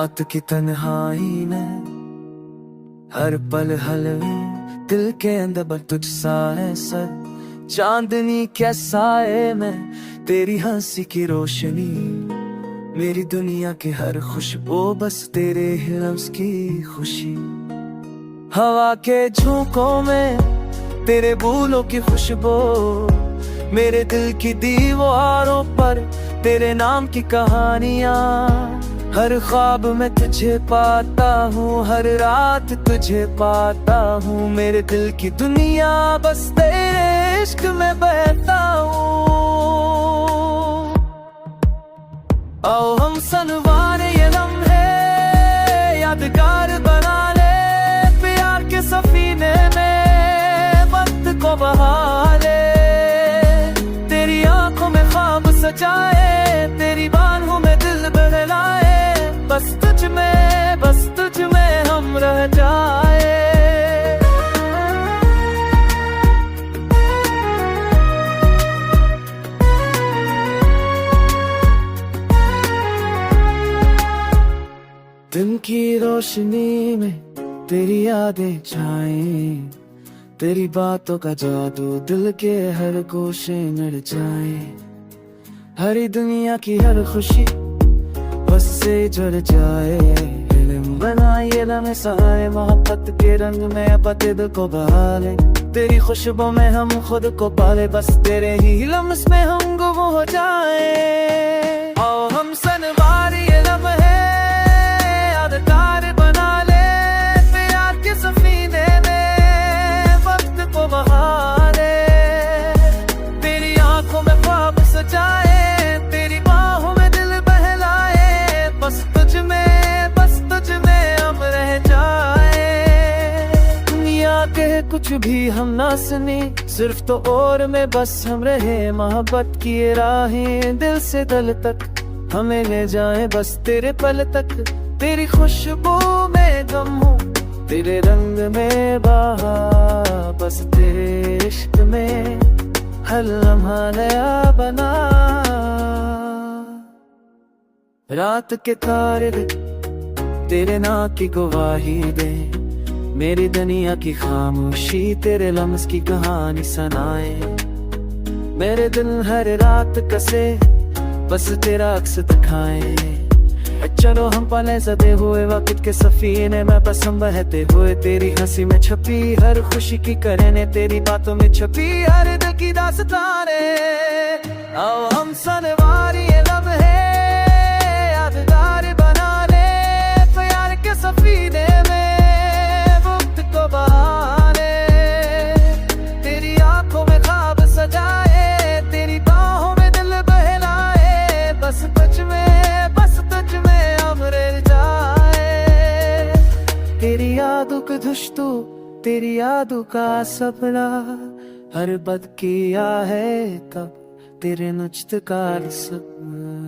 रात की तन्हाई में हर पल हलवे दिल के अंदर बस तुझ सा है सर। चांदनी कैसा है मैं तेरी हंसी की रोशनी, मेरी दुनिया की हर खुशबू बस तेरे ही लफ्ज़ की खुशी। हवा के झोंकों में तेरे बूलों की खुशबू, मेरे दिल की दीवारों पर तेरे नाम की कहानियां। हर ख्वाब में तुझे पाता हूँ, हर रात तुझे पाता हूँ, मेरे दिल की दुनिया बस तेरे इश्क में बहता हूँ। आओ हम सनवारे ये लम्हे यादगार बना ले, प्यार के सफीने में वक्त को बहा ले। तेरी आंखों में ख्वाब सजाए, तेरी बाहों में दिल बहलाए, बस तुझ में हम रह जाए। दिन की रोशनी में तेरी यादें छाए, तेरी बातों का जादू दिल के हर गोशे नड़ जाए। हरी दुनिया की हर खुशी बस से जुड़ जाए, इल्म बनाए लम्हे सारे मोहब्बत के रंग में अब दिल को बहा ले। तेरी खुशबू में हम खुद को पाले, बस तेरे ही लम्हे में हम गुम हो जाए। आओ हम सनवार ये लम्हे यादगार बना ले, प्यार के सफीने में वक्त को बहा ले। तेरी आंखों में ख्वाब सजाए, तेरी बाहों में दिल बहलाए, बस तुझ में हम रह जाए। दुनिया के कुछ भी हम ना सुनी, सिर्फ तो और में बस हम रहे। मोहब्बत की राहें दिल से दिल तक हमें ले जाए, बस तेरे पल तक। तेरी खुशबू में गम हूँ, तेरे रंग में बहा, बस तेरे इश्क में हर लम्हा नया बना। रात के तारे तेरे नाम की गवाही दे, मेरी दुनिया की खामोशी तेरे लम्स की कहानी सुनाए। मेरे दिल हर रात कसे बस तेरा अक्स दिखाए। चलो हम पले सदे हुए वक्त के सफीने में बस हम बहते हुए, तेरी हंसी में छपी हर खुशी की करेने, तेरी बातों में छपी हर दिल की दास्ताने। आओ हम सनवार ये लम्हे यादगार बना ले, प्यार के सफीने में वक्त को बहा ले। तेरी आंखों में ख्वाब सजाए, तेरी बाहों में दिल बहलाए, बस तुझ में हम रह जाए। तेरी यादों का दुश्तू, तेरी यादों का सपना, हर बद किया है तब तेरे नुश्त का सपना।